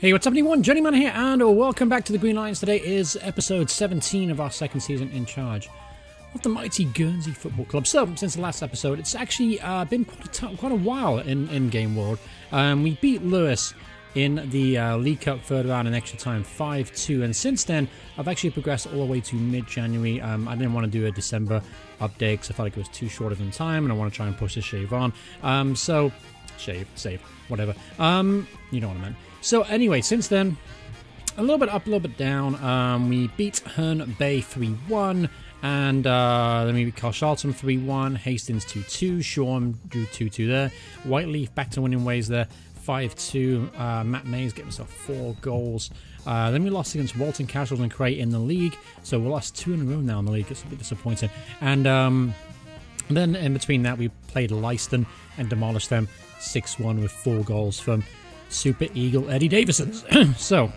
Hey, what's up everyone? Journeyman here, and welcome back to the Green Lions. Today is episode 17 of our second season in charge of the mighty Guernsey Football Club. So, since the last episode, it's actually been quite a while in Game World. We beat Lewis in the League Cup third round in extra time 5-2, and since then, I've actually progressed all the way to mid-January. I didn't want to do a December update because I felt like it was too short of a time, and I want to try and push the shave on. Save, whatever. You know what I meant. So anyway, since then, a little bit up, a little bit down. We beat Herne Bay 3-1, and then we beat Carshalton 3-1, Hastings 2-2, Shoreham drew 2-2 there, Whiteleaf back to winning ways there, 5-2, Matt Mays getting himself 4 goals. Then we lost against Walton, Castles and Cray in the league, so we lost 2 in a row now in the league. It's a bit disappointing. And then in between that, we played Leiston and demolished them 6-1 with 4 goals from Super Eagle Eddie Davison. So,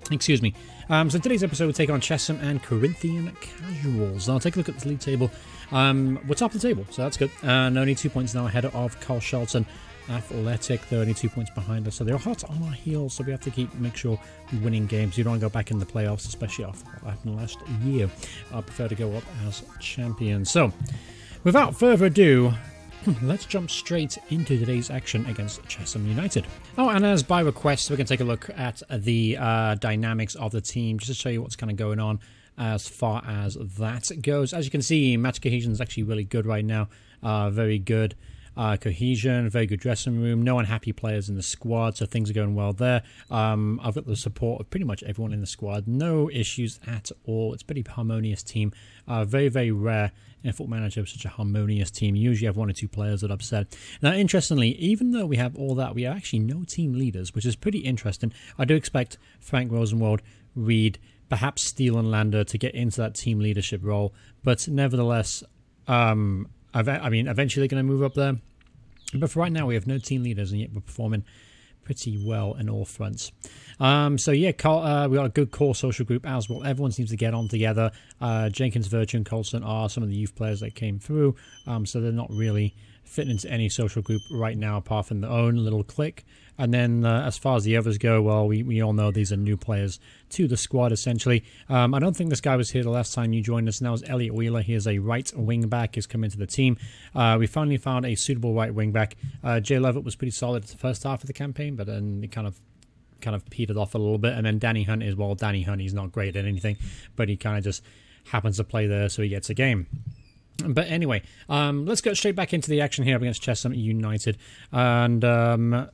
excuse me. So today's episode will take on Chesham and Corinthian Casuals. I'll take a look at the league table. We're top of the table, so that's good. And only 2 points now ahead of Carshalton Athletic. They're only 2 points behind us, so they're hot on our heels. So we have to make sure we're winning games. You don't want to go back in the playoffs, especially after what happened last year. I prefer to go up as champions. So, without further ado, let's jump straight into today's action against Chesham United. Oh, and as by request, we're going to take a look at the dynamics of the team, just to show you what's kind of going on as far as that goes. As you can see, match cohesion is actually really good right now. Very good cohesion, very good dressing room, no unhappy players in the squad, so things are going well there. I've got the support of pretty much everyone in the squad, no issues at all. It's a pretty harmonious team. Very, very rare in a Football Manager with such a harmonious team. You usually have 1 or 2 players that are upset. Now, interestingly, even though we have all that, we have actually no team leaders, which is pretty interesting. I do expect Frank Rosenwald, Reed, perhaps Steele and Lander to get into that team leadership role, but nevertheless, eventually they're going to move up there. But for right now, we have no team leaders, and yet we're performing pretty well in all fronts. So yeah, we got a good core social group as well. Everyone seems to get on together. Jenkins, Virtue, and Colson are some of the youth players that came through, so they're not really fitting into any social group right now apart from their own little clique. And then as far as the others go, well, we all know these are new players to the squad, essentially. I don't think this guy was here the last time you joined us. Now is Elliot Wheeler. He is a right wing back. He's come into the team. We finally found a suitable right wing back. Jay Levitt was pretty solid at the first half of the campaign, but then he kind of petered off a little bit. And then Danny Hunt is, well, Danny Hunt, he's not great at anything, but he kind of just happens to play there, so he gets a game. But anyway, let's go straight back into the action here against Chesham United. And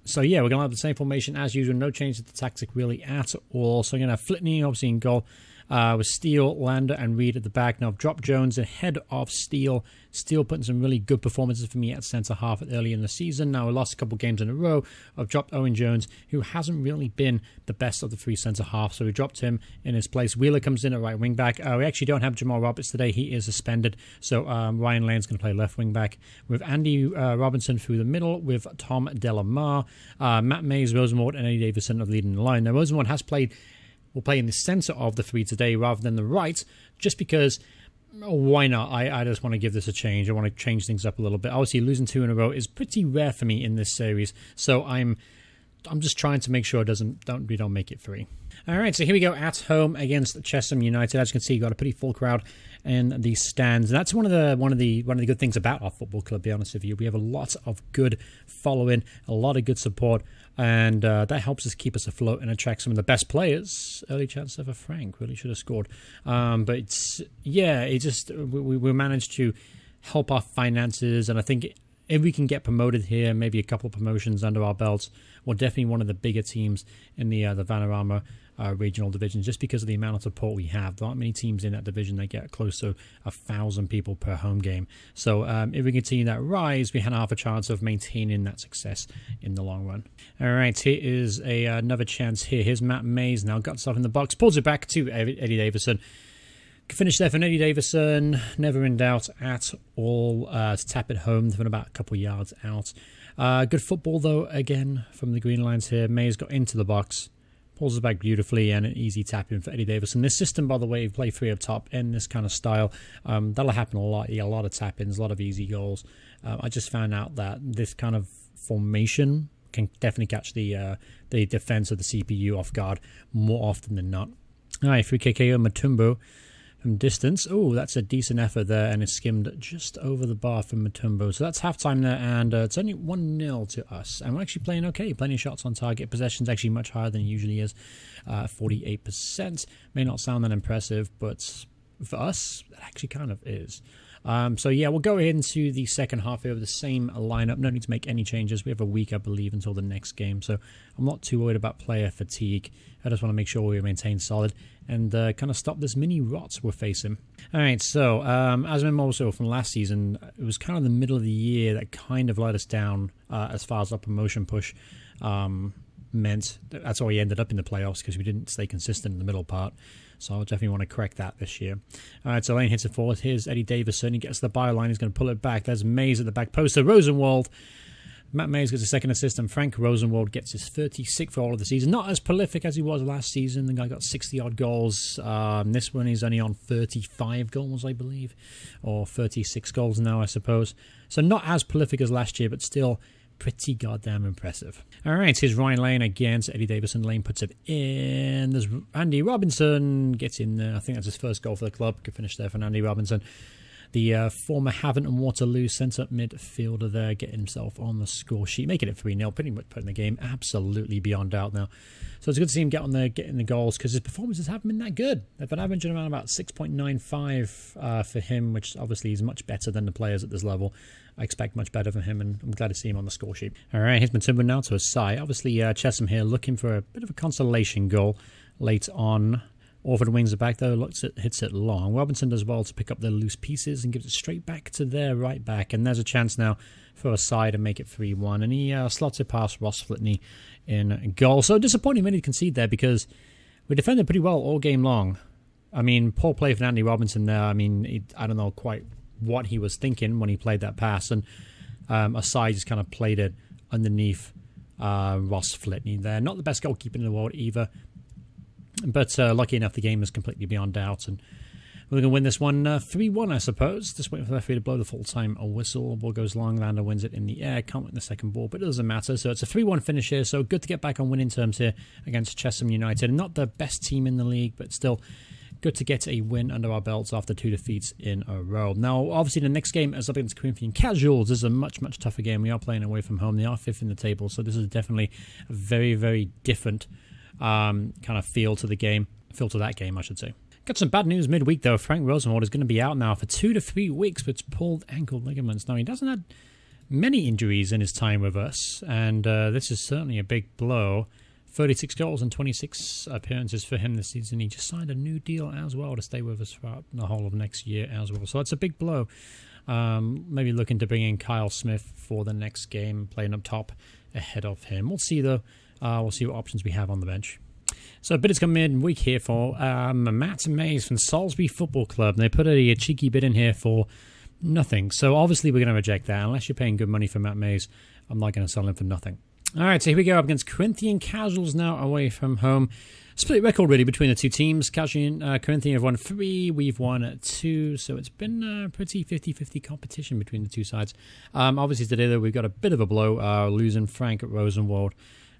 so yeah, we're going to have the same formation as usual. No change to the tactic really at all. So we're going to have Flitney obviously in goal, with Steele, Lander and Reed at the back. Now I've dropped Jones ahead of Steele. Steele putting some really good performances for me at centre-half early in the season. Now we lost a couple of games in a row. I've dropped Owen Jones, who hasn't really been the best of the 3 centre-halves, so we dropped him in his place. Wheeler comes in at right wing-back. We actually don't have Jamal Roberts today. He is suspended, so Ryan Lane's going to play left wing-back with Andy Robinson through the middle with Tom Delamar. Matt Mays, Rosenwald and Eddie Davison are leading the line. Now Rosenwald will play in the centre of the 3 today rather than the right, just because, why not? I just want to give this a change. I want to change things up a little bit. Obviously, losing 2 in a row is pretty rare for me in this series, so I'm just trying to make sure we don't make it 3. All right, so here we go at home against Chesham United. As you can see, you've got a pretty full crowd in the stands, and that's one of the good things about our football club. To be honest with you, we have a lot of good following, a lot of good support, and that helps us keep us afloat and attract some of the best players. Early chance ever, Frank really should have scored, but we managed to help our finances, and I think if we can get promoted here, maybe a couple of promotions under our belts, we're definitely one of the bigger teams in the Vanarama regional division, just because of the amount of support we have. There aren't many teams in that division that get close to 1,000 people per home game. So if we continue that rise, we have a chance of maintaining that success in the long run. All right, here is another chance here. Here's Matt Mays now, got himself in the box, pulls it back to Eddie Davison. Finish there for Eddie Davison, never in doubt at all. To tap it home from about a couple yards out. Good football though, again, from the Green Lions here. Mays got into the box, pulls it back beautifully, and an easy tap in for Eddie Davison. This system, by the way, play 3 up top in this kind of style, that'll happen a lot. You get a lot of tap ins, a lot of easy goals. I just found out that this kind of formation can definitely catch the defense of the CPU off guard more often than not. All right, free KKO Mutombo from distance. Oh, that's a decent effort there, and it's skimmed just over the bar from Mutombo. So that's halftime there, and it's only 1-0 to us. And we're actually playing okay. Plenty of shots on target. Possession's actually much higher than it usually is, 48%. May not sound that impressive, but for us, it actually kind of is. So yeah, we'll go into the second half here with the same lineup. No need to make any changes. We have a week, I believe, until the next game, so I'm not too worried about player fatigue. I just want to make sure we maintain solid and kind of stop this mini rot we're facing. All right, so as I remember also from last season, it was kind of the middle of the year that kind of let us down as far as our promotion push meant. That's why we ended up in the playoffs, because we didn't stay consistent in the middle part. So I'll definitely want to correct that this year. All right, so Lane hits it forward. Here's Eddie Davison. He gets the byline. He's going to pull it back. There's Mays at the back post. So Rosenwald. Matt Mays gets a second assist, and Frank Rosenwald gets his 36th for all of the season. Not as prolific as he was last season. The guy got 60-odd goals. This one he's only on 35 goals, I believe. Or 36 goals now, I suppose. So not as prolific as last year, but still pretty goddamn impressive. All right, here's Ryan Lane against Eddie Davison. Lane puts it in. There's Andy Robinson gets in there. I think that's his first goal for the club. Good finish there for Andy Robinson. The former Havant and Waterloo centre midfielder there getting himself on the score sheet, making it 3-0, pretty much putting the game absolutely beyond doubt now. So it's good to see him getting the goals, because his performances haven't been that good. They've been averaging around about 6.95 for him, which obviously is much better than the players at this level. I expect much better from him, and I'm glad to see him on the score sheet. All right, here's Mutombo now to a side. Obviously, Chesham here looking for a bit of a consolation goal late on. Orford wings it back, though, hits it long. Robinson does well to pick up the loose pieces and gives it straight back to their right back. And there's a chance now for a side and make it 3-1. And he slots it past Ross Flitney in goal. So disappointing when he conceded there, because we defended pretty well all game long. I mean, poor play from Andy Robinson there. I mean, I don't know quite what he was thinking when he played that pass. And Asai just kind of played it underneath Ross Flitney there. Not the best goalkeeper in the world either. But lucky enough, the game is completely beyond doubt, and we're going to win this one 3-1, I suppose. Just waiting for the referee to blow the full-time whistle. Ball goes long, Lander wins it in the air. Can't win the second ball, but it doesn't matter. So it's a 3-1 finish here, so good to get back on winning terms here against Chesham United. Not the best team in the league, but still good to get a win under our belts after 2 defeats in a row. Now, obviously, the next game is up against Corinthian Casuals. This is a much, much tougher game. We are playing away from home. They are 5th in the table, so this is definitely a very, very different kind of feel to that game, I should say. Got some bad news midweek, though. Frank Rosenwald is going to be out now for 2 to 3 weeks with pulled ankle ligaments. Now, he doesn't have many injuries in his time with us, and this is certainly a big blow. 36 goals and 26 appearances for him this season. He just signed a new deal as well to stay with us throughout the whole of next year as well. So it's a big blow. Maybe looking to bring in Kyle Smith for the next game, playing up top ahead of him. We'll see, though. We'll see what options we have on the bench. So a bid has come in week here for Matt Mays from Salisbury Football Club. And they put a cheeky bid in here for nothing. So obviously we're going to reject that. Unless you're paying good money for Matt Mays, I'm not going to sell him for nothing. All right, so here we go up against Corinthian Casuals now away from home. Split record really between the two teams. Corinthian have won 3, we've won 2. So it's been pretty 50-50 competition between the two sides. Obviously today though we've got a bit of a blow, losing Frank Rosenwald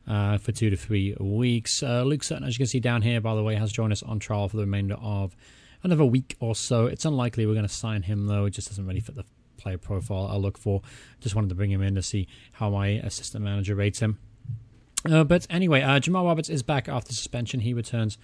for 2 to 3 weeks. Luke Sutton, as you can see down here, by the way, has joined us on trial for the remainder of another week or so. It's unlikely we're going to sign him, though. It just doesn't really fit the player profile I'll look for. Just wanted to bring him in to see how my assistant manager rates him. But anyway, Jamal Roberts is back after suspension. He returns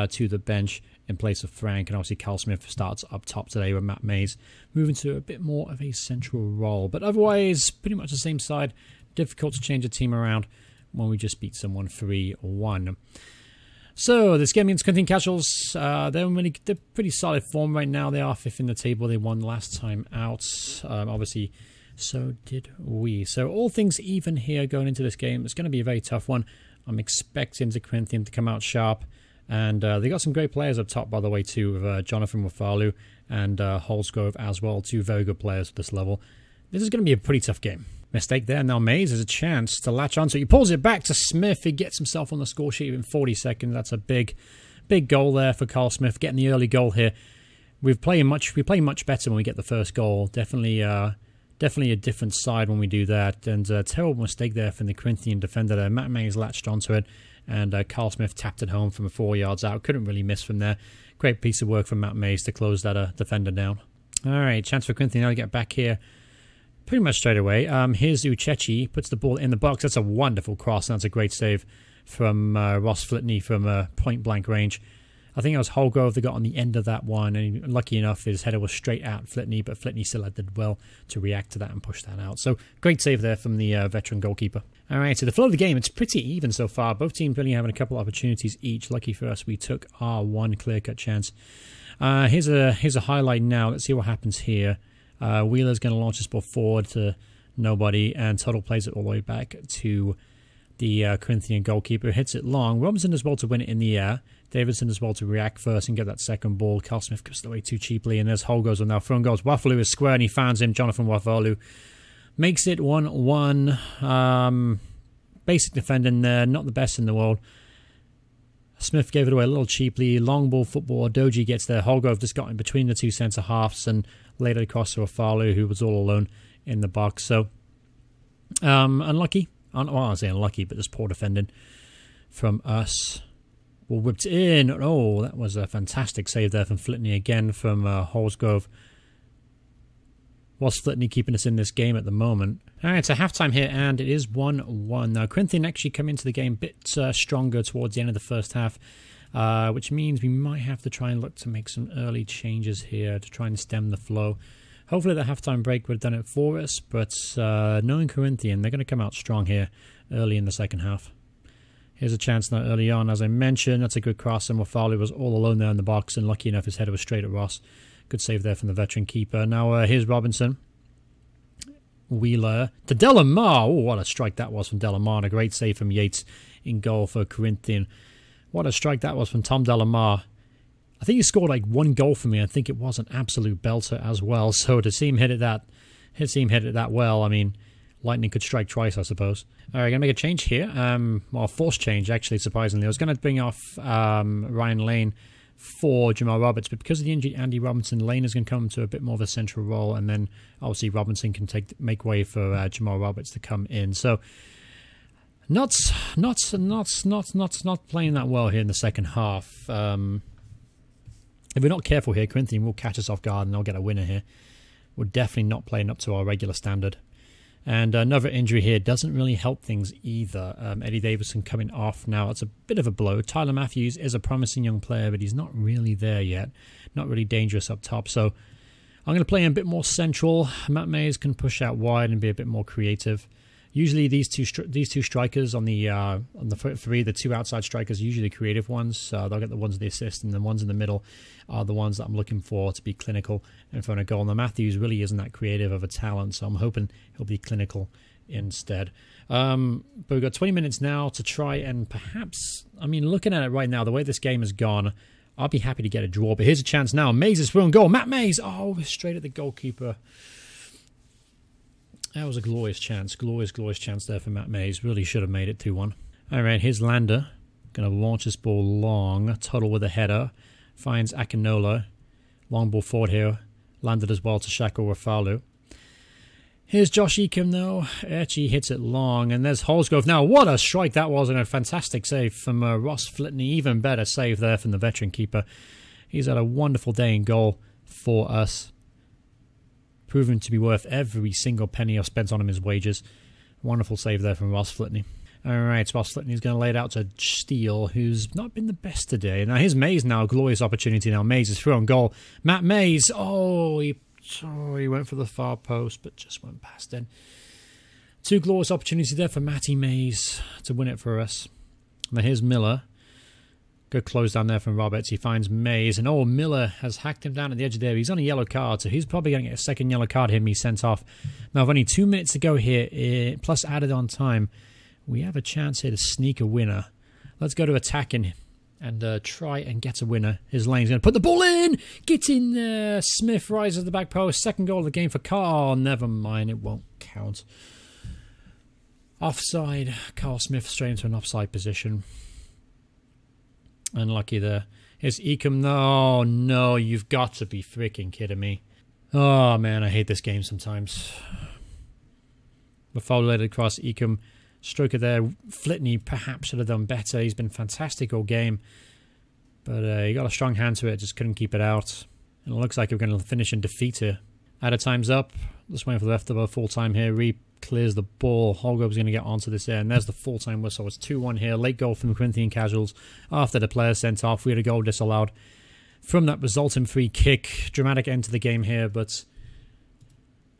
to the bench in place of Frank, and obviously Carl Smith starts up top today with Matt Mays moving to a bit more of a central role. But otherwise, pretty much the same side. Difficult to change a team around when we just beat someone 3-1. So this game against Corinthian Casuals, they're pretty solid form right now. They are 5th in the table. They won last time out. Obviously, so did we. So all things even here going into this game. It's going to be a very tough one. I'm expecting the Corinthian to come out sharp. And they got some great players up top, by the way, too, with Jonathan Wafalu and Holsgrove as well. 2 very good players at this level. This is going to be a pretty tough game. Mistake there. Now Mays has a chance to latch onto it. He pulls it back to Smith. He gets himself on the score sheet in 40 seconds. That's a big goal there for Carl Smith, getting the early goal here. We play much better when we get the first goal. Definitely Definitely a different side when we do that. And terrible mistake there from the Corinthian defender there. Matt Mays latched onto it, and Carl Smith tapped it home from 4 yards out. Couldn't really miss from there. Great piece of work from Matt Mays to close that defender down. All right, chance for Corinthian now to get back here pretty much straight away. Here's Uchechi, puts the ball in the box. That's a wonderful cross, and that's a great save from Ross Flitney from point-blank range. I think it was Holgrove that got on the end of that one, and lucky enough, his header was straight at Flitney, but Flitney still did well to react to that and push that out. So, great save there from the veteran goalkeeper. All right, so the flow of the game, it's pretty even so far. Both teams really having a couple opportunities each. Lucky for us, we took our one clear-cut chance. Here's a highlight now. Let's see what happens here. Wheeler's going to launch this ball forward to nobody, and Tuttle plays it all the way back to the Corinthian goalkeeper. Hits it long. Robinson does well to win it in the air. Davidson does well to react first and get that second ball. Carl Smith gives it away too cheaply, and there's Holgoes on now. Front goes. Wafalu is square, and he finds him. Jonathan Wafalu makes it 1-1. Basic defending there, not the best in the world. Smith gave it away a little cheaply. Long ball football. Doji gets there. Holgrove just got in between the two centre halves and laid it across to Wafalu, who was all alone in the box. So, unlucky. Well, I say unlucky, but just poor defending from us. Well, whipped in. Oh, that was a fantastic save there from Flitney again from Holsgrove. Was Flitney keeping us in this game at the moment? All right, so halftime here, and it is 1-1. Now, Corinthian actually come into the game a bit stronger towards the end of the first half, which means we might have to try and look to make some early changes here to try and stem the flow. Hopefully the halftime break would have done it for us, but knowing Corinthian, they're going to come out strong here early in the second half. Here's a chance now early on. As I mentioned, that's a good cross, and Wafalu was all alone there in the box, and lucky enough his header was straight at Ross. Good save there from the veteran keeper. Now here's Robinson. Wheeler to Delamar. Oh, what a strike that was from Delamar. And a great save from Yates in goal for Corinthian. What a strike that was from Tom Delamar. I think he scored like one goal for me. I think it was an absolute belter as well. So to see him hit it that well, I mean, lightning could strike twice, I suppose. All right, going to make a change here. Well, a forced change, actually, surprisingly. I was going to bring off Ryan Lane for Jamal Roberts, but because of the injury, Andy Robinson, Lane is going to come to a bit more of a central role, and then obviously Robinson can make way for Jamal Roberts to come in. So not playing that well here in the second half. If we're not careful here, Corinthian will catch us off guard and they'll get a winner here. We're definitely not playing up to our regular standard. And another injury here doesn't really help things either. Eddie Davidson coming off now. It's a bit of a blow. Tyler Matthews is a promising young player, but he's not really there yet. Not really dangerous up top. So I'm going to play him a bit more central. Matt Mays can push out wide and be a bit more creative. Usually these two strikers on the three, the two outside strikers, are usually the creative ones. They'll get the ones of the assist, and the ones in the middle are the ones that I'm looking for to be clinical in front of goal. Now Matthews really isn't that creative of a talent, so I'm hoping he'll be clinical instead. But we've got 20 minutes now to try and perhaps, I mean, looking at it right now, the way this game has gone, I'll be happy to get a draw. But here's a chance now. Mays is through on goal. Matt Mays, oh, straight at the goalkeeper. That was a glorious chance. Glorious chance there for Matt Mays. Really should have made it 2-1. All right, here's Lander. Going to launch this ball long. Tuttle with a header. Finds Akinola. Long ball forward here. Landed as well to Shako Wafalu. Here's Josh Eakham, though. Etchi hits it long. And there's Holsgrove. Now, what a strike that was, and a fantastic save from Ross Flitney. Even better save there from the veteran keeper. He's had a wonderful day in goal for us. Proven to be worth every single penny I've spent on him as wages. Wonderful save there from Ross Flitney. Alright, so Ross Flitney's going to lay it out to Steele, who's not been the best today. Now, here's Mays now. A glorious opportunity now. Mays is through on goal. Matt Mays. Oh, he went for the far post, but just went past it. Two glorious opportunities there for Matty Mays to win it for us. Now, here's Miller. Good close down there from Roberts. He finds Mays. And, Miller has hacked him down at the edge of there. He's on a yellow card, so he's probably going to get a second yellow card here and be sent off. Now, with only 2 minutes to go here, plus added on time, we have a chance here to sneak a winner. Let's go to attacking and try and get a winner. His Lane's going to put the ball in. Get in there. Smith rises to the back post. Second goal of the game for Carl. Never mind. It won't count. Offside. Carl Smith straight into an offside position. Unlucky there. Here's Eakham. No, you've got to be freaking kidding me. Oh man, I hate this game sometimes. Before across Ecom, Stroker there. Flitney perhaps should have done better. He's been fantastic all game. But he got a strong hand to it, just couldn't keep it out. And it looks like we're going to finish in defeat here. Added time's up. Just waiting for the leftover full time here. Clears the ball. Holgrove's going to get onto this air, and there's the full-time whistle. It's 2-1 here. Late goal from the Corinthian Casuals after the player sent off. We had a goal disallowed from that resulting free kick. Dramatic end to the game here, but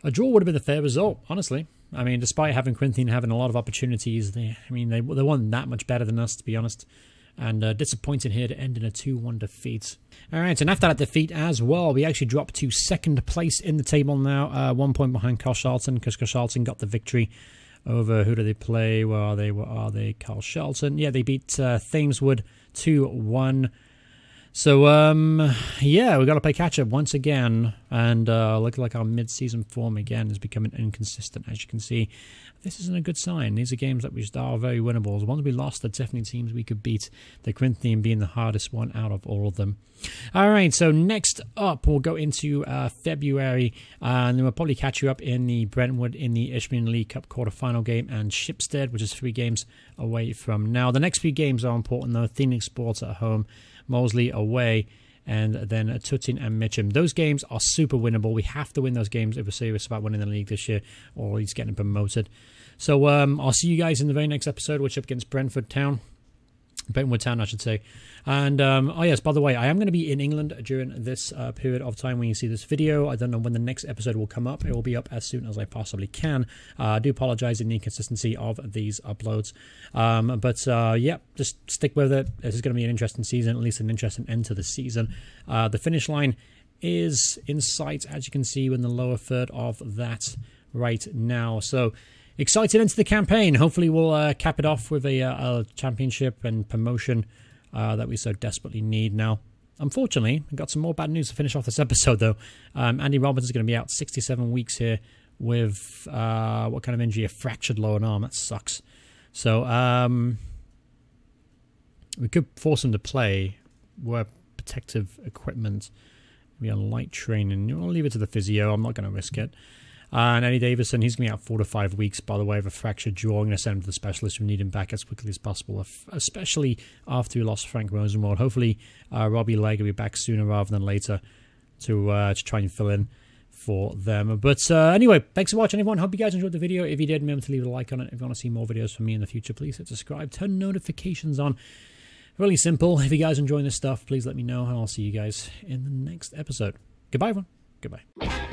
a draw would have been the fair result, honestly. I mean, despite having Corinthian having a lot of opportunities, they weren't that much better than us, to be honest. And disappointing here to end in a 2-1 defeat. Alright, and after that defeat as well, we actually dropped to second place in the table now. 1 point behind Carshalton, because Carshalton got the victory over, who do they play? Where are they? Carshalton. Yeah, they beat Thameswood 2-1. So, yeah, we've got to play catch-up once again. And look like our mid-season form again is becoming inconsistent, as you can see. This isn't a good sign. These are games that are very winnable. The ones we lost are definitely teams we could beat. The Corinthian being the hardest one out of all of them. All right, so next up, we'll go into February. And then we'll probably catch you up in the Brentwood in the Isthmian League Cup quarter-final game and Shipstead, which is 3 games away from now. The next few games are important, though. Phoenix Sports at home, Moseley away, and then Tutting and Mitcham. Those games are super winnable. We have to win those games if we're serious about winning the league this year, or at least getting promoted. So I'll see you guys in the very next episode, which is up against Brentwood Town, I should say. And, oh yes, by the way, I am going to be in England during this period of time when you see this video. I don't know when the next episode will come up. It will be up as soon as I possibly can. I do apologize in the inconsistency of these uploads. Yeah, just stick with it. This is going to be an interesting season, at least an interesting end to the season. The finish line is in sight, as you can see, in the lower third of that right now. So, excited into the campaign. Hopefully we'll cap it off with a championship and promotion that we so desperately need now. Unfortunately, I've got some more bad news to finish off this episode, though. Andy Robbins is going to be out 67 weeks here with, what kind of injury? A fractured lower arm. That sucks. So, we could force him to play, wear protective equipment, be on light training. I'll leave it to the physio. I'm not going to risk it. And Eddie Davison, he's going to be out 4 to 5 weeks, by the way, of a fractured jaw. I'm going to send him to the specialist. We need him back as quickly as possible, especially after we lost Frank Rosenwald. Hopefully, Robbie Legg will be back sooner rather than later to try and fill in for them. But anyway, thanks for watching, everyone. Hope you guys enjoyed the video. If you did, remember to leave a like on it. If you want to see more videos from me in the future, please hit subscribe. Turn notifications on. Really simple. If you guys are enjoying this stuff, please let me know, and I'll see you guys in the next episode. Goodbye, everyone. Goodbye.